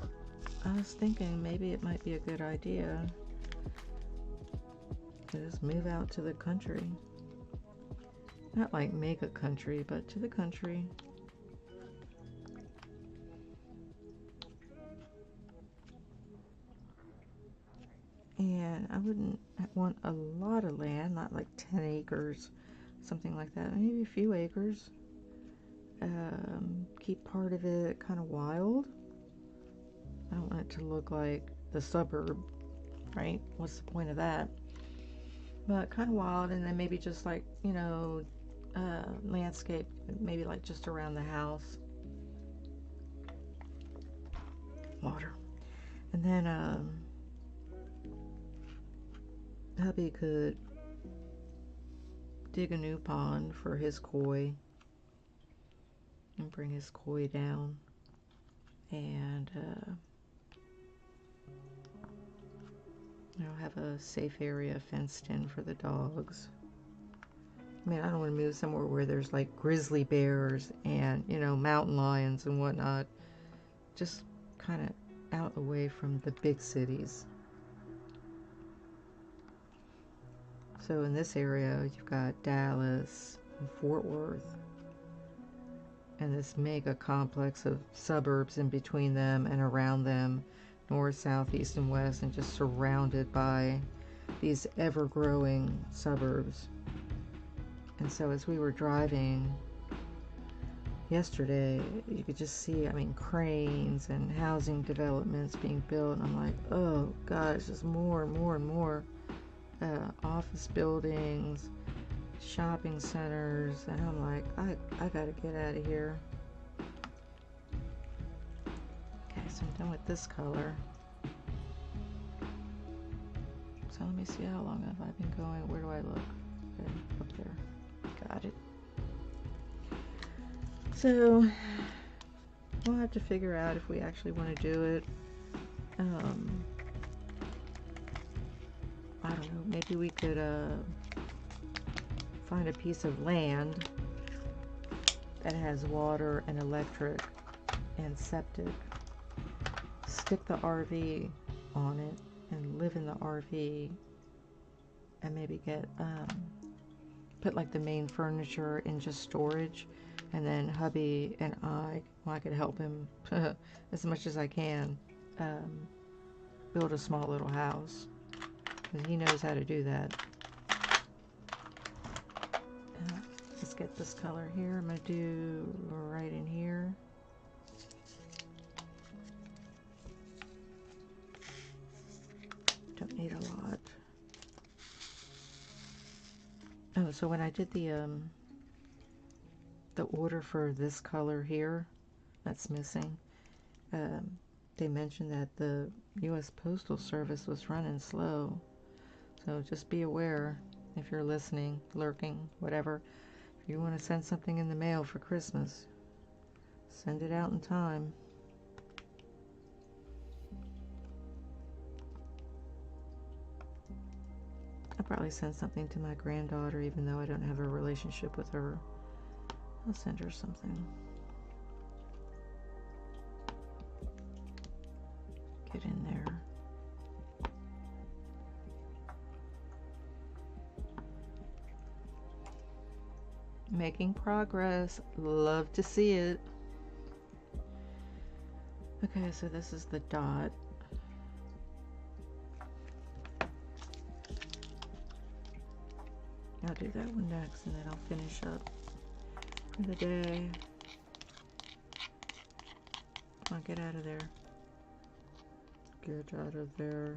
I was thinking maybe it might be a good idea to just move out to the country. Not like make a country, but to the country. And I wouldn't want a lot of land, not like 10 acres, something like that. Maybe a few acres. Keep part of it kind of wild. I don't want it to look like the suburb, right? What's the point of that? But kind of wild. And then maybe just like, you know, landscape, maybe like just around the house. Water. And then hubby could dig a new pond for his koi and bring his koi down, and you know, have a safe area fenced in for the dogs. I mean, I don't want to move somewhere where there's like grizzly bears and, you know, mountain lions and whatnot. Just kind of out away from the big cities. So in this area, you've got Dallas and Fort Worth, and this mega complex of suburbs in between them and around them, north, south, east, and west, and just surrounded by these ever-growing suburbs. And so as we were driving yesterday, you could just see, I mean, cranes and housing developments being built, and I'm like, oh God, it's just more and more and more office buildings, shopping centers, and I'm like, I gotta get out of here. Okay, so I'm done with this color. So let me see, how long have I been going? Where do I look? Okay, up there. Got it. So we'll have to figure out if we actually want to do it. I don't know, maybe we could find a piece of land that has water and electric and septic, stick the RV on it and live in the RV, and maybe get put like the main furniture in just storage, and then hubby and I could help him as much as I can build a small little house, because he knows how to do that. Let's get this color here. I'm going to do right in here. Don't need a lot. Oh, so when I did the order for this color here, that's missing, they mentioned that the U.S. Postal Service was running slow. So just be aware, if you're listening, lurking, whatever. If you want to send something in the mail for Christmas, send it out in time. I'll probably send something to my granddaughter, even though I don't have a relationship with her. I'll send her something. Get in there. Making progress. Love to see it. Okay, so this is the dot. I'll do that one next, and then I'll finish up for the day. Come on, get out of there. Get out of there.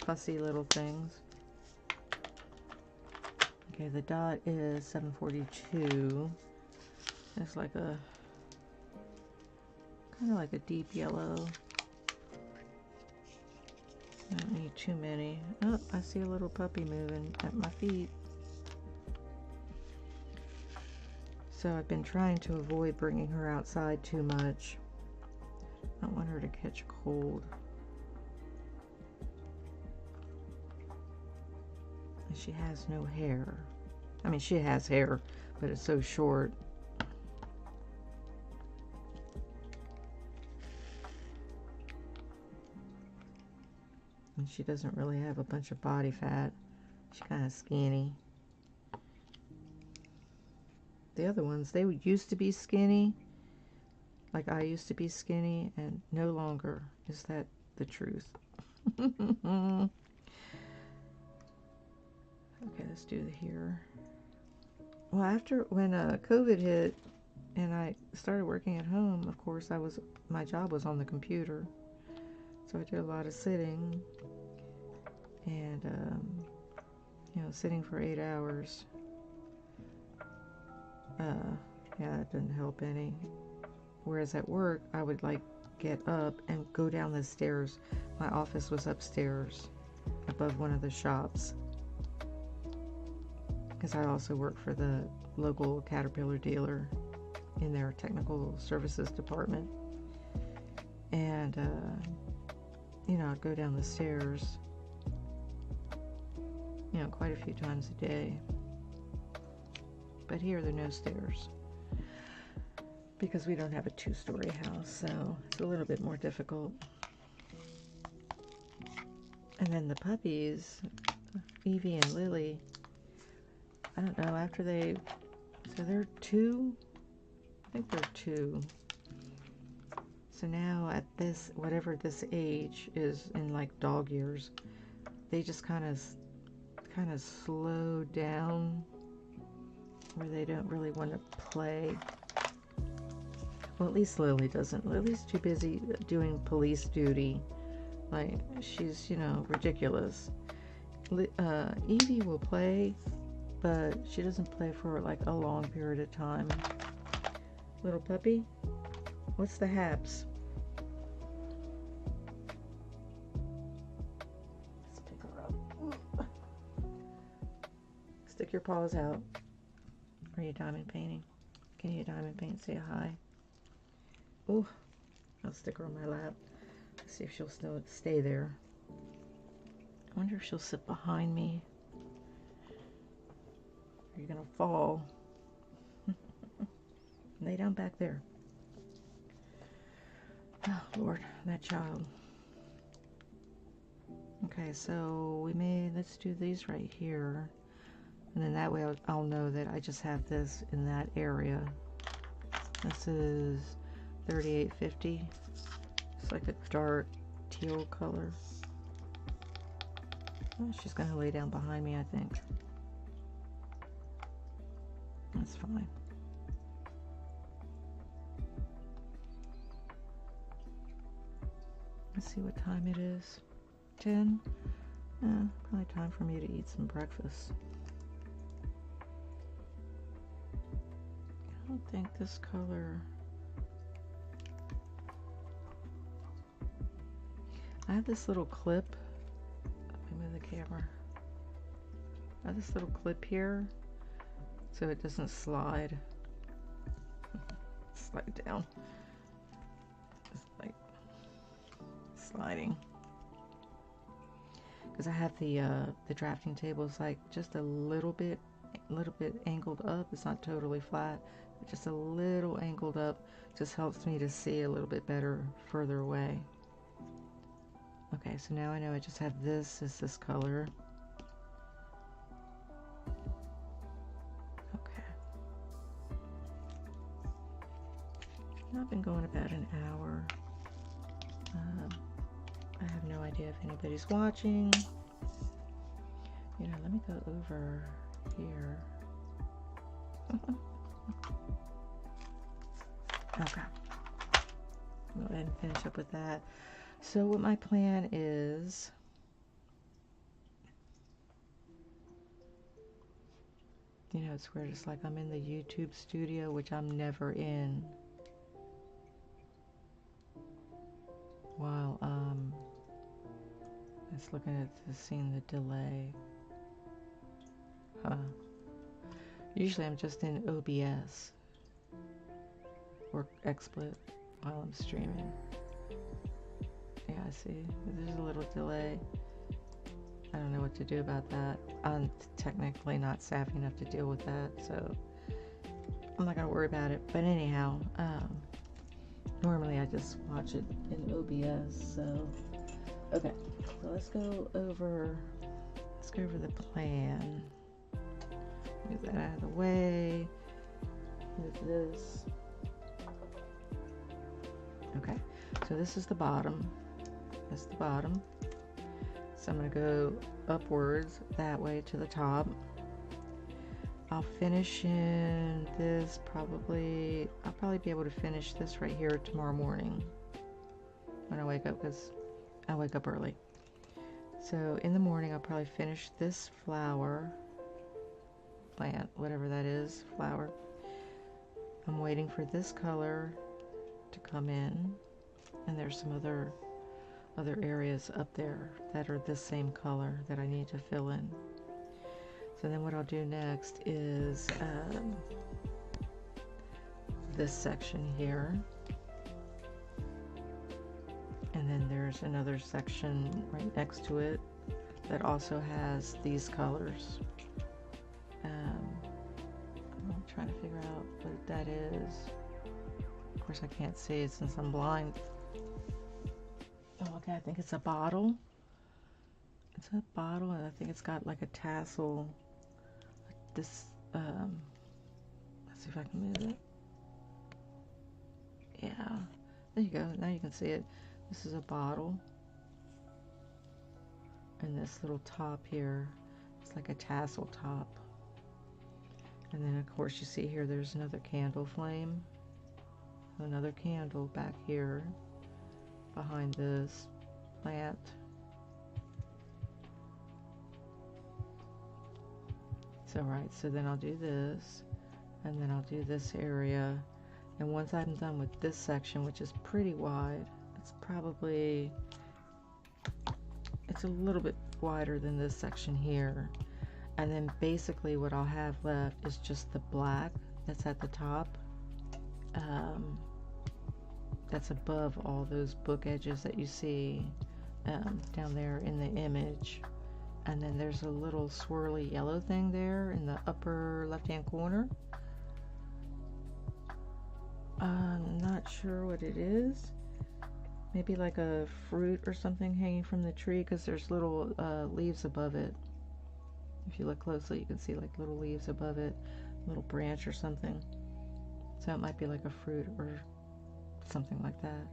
Fussy little things. Okay, the dot is 742. It's like a kind of like a deep yellow. I don't need too many. Oh, I see a little puppy moving at my feet. So I've been trying to avoid bringing her outside too much. I don't want her to catch a cold. And she has no hair. I mean, she has hair, but it's so short. And she doesn't really have a bunch of body fat. She's kind of skinny. The other ones, they used to be skinny, like I used to be skinny, and no longer is that the truth. Okay, let's do the hair. Well, after when COVID hit, And I started working at home. Of course, my job was on the computer, so I did a lot of sitting, and you know, sitting for 8 hours. Yeah, that didn't help any. Whereas at work, I would like get up and go down the stairs. My office was upstairs, above one of the shops, because I also work for the local Caterpillar dealer in their technical services department. And you know, I'd go down the stairs, you know, quite a few times a day. But here there are no stairs because we don't have a 2-story house, so it's a little bit more difficult. And then the puppies, Evie and Lily, I don't know, after so they're 2? I think they're 2. So now at this, whatever this age is in like dog years, they just kind of slow down, where they don't really want to play. Well, at least Lily doesn't. Lily's too busy doing police duty. Like, she's, you know, ridiculous. Evie will play, but she doesn't play for like a long period of time. Little puppy, what's the haps? Let's pick her up. Stick your paws out. Are you diamond painting? Can you diamond paint? Say hi. Oh, I'll stick her on my lap. Let's see if she'll still stay there. I wonder if she'll sit behind me. Are you gonna fall? Lay down back there. Oh, Lord, that child. Okay, so let's do these right here. And then that way I'll know that I just have this in that area. This is 3850. It's like a dark teal color. Oh, she's gonna lay down behind me, I think. That's fine. Let's see what time it is. 10? Probably time for me to eat some breakfast. I don't think this color... I have this little clip. Let me move the camera. I have this little clip here so it doesn't slide. Slide down. It's like sliding. Because I have the drafting table is like just a little bit angled up. It's not totally flat, but just a little angled up. Just helps me to see a little bit better further away. Okay, so now I know I just have this as this color. Okay. I've been going about an hour. I have no idea if anybody's watching. You know, let me go over here. Okay. Go ahead and finish up with that. So what my plan is, you know, it's weird. It's like I'm in the YouTube studio, which I'm never in. While just looking at the seeing the delay. Usually I'm just in OBS or XSplit while I'm streaming. Yeah, I see. There's a little delay. I don't know what to do about that. I'm technically not savvy enough to deal with that, so I'm not gonna worry about it. But anyhow, normally I just watch it in OBS, so okay. So let's go over the plan. Move that out of the way. Move this. Okay, so this is the bottom. That's the bottom. So I'm going to go upwards that way to the top. I'll finish in this probably, I'll probably be able to finish this right here tomorrow morning when I wake up, because I wake up early. So in the morning I'll probably finish this flower, plant, whatever that is, flower. I'm waiting for this color to come in, and there's some other areas up there that are this same color that I need to fill in. So then what I'll do next is this section here, and then there's another section right next to it that also has these colors. I'm trying to figure out what that is. Of course I can't see it since I'm blind. Oh, okay, I think it's a bottle. It's a bottle, and I think it's got like a tassel. This, let's see if I can move it. Yeah, there you go. Now you can see it. This is a bottle, and this little top here, it's like a tassel top. And then of course you see here there's another candle flame, another candle back here behind this plant. So right, so then I'll do this, and then I'll do this area, and once I'm done with this section, which is pretty wide, it's a little bit wider than this section here, and then basically what I'll have left is just the black that's at the top, that's above all those book edges that you see down there in the image. And then there's a little swirly yellow thing there in the upper left hand corner. I'm not sure what it is. Maybe like a fruit or something hanging from the tree, because there's little leaves above it. If you look closely, you can see like little leaves above it, a little branch or something. So it might be like a fruit or something like that.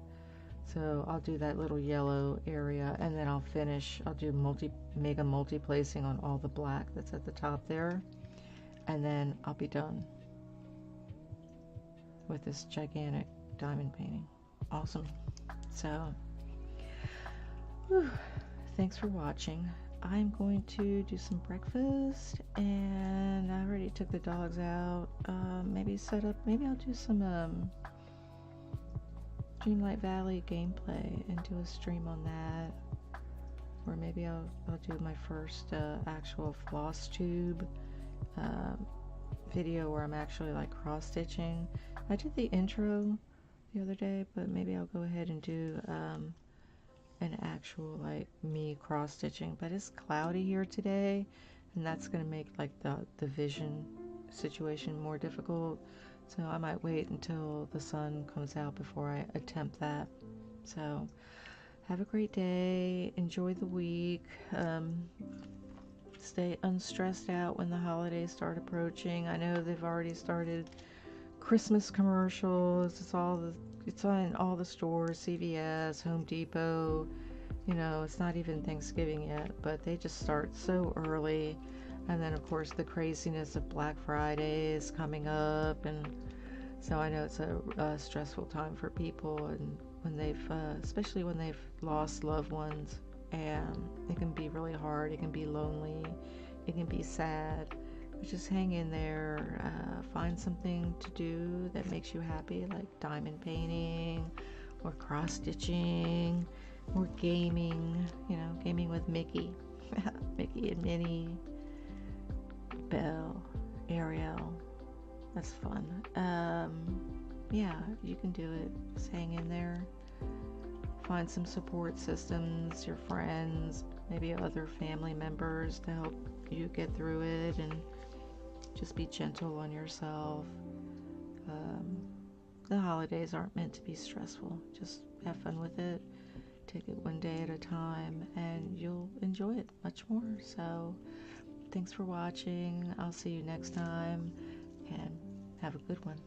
So I'll do that little yellow area, and then I'll do mega multi-placing on all the black that's at the top there, and then I'll be done with this gigantic diamond painting. Awesome. So, thanks for watching. I'm going to do some breakfast, and I already took the dogs out. Maybe I'll do some Dreamlight Valley gameplay and do a stream on that, or maybe I'll do my first actual floss tube video where I'm actually like cross stitching. I did the intro the other day, but maybe I'll go ahead and do an actual like me cross stitching. But it's cloudy here today, and that's gonna make like the vision situation more difficult. So I might wait until the sun comes out before I attempt that. So have a great day. Enjoy the week. Stay unstressed out when the holidays start approaching. I know they've already started Christmas commercials. It's on all the stores, CVS, Home Depot. You know, it's not even Thanksgiving yet, but they just start so early. And then, of course, the craziness of Black Friday is coming up, and so I know it's a stressful time for people, and when especially when they've lost loved ones, and it can be really hard. It can be lonely. It can be sad. But just hang in there. Find something to do that makes you happy, like diamond painting, or cross stitching, or gaming. You know, gaming with Mickey, Mickey and Minnie. Belle, Ariel, that's fun. Yeah, you can do it. Just hang in there. Find some support systems, your friends, maybe other family members to help you get through it, and just be gentle on yourself. The holidays aren't meant to be stressful. Just have fun with it. Take it one day at a time, and you'll enjoy it much more. So thanks for watching. I'll see you next time, and have a good one.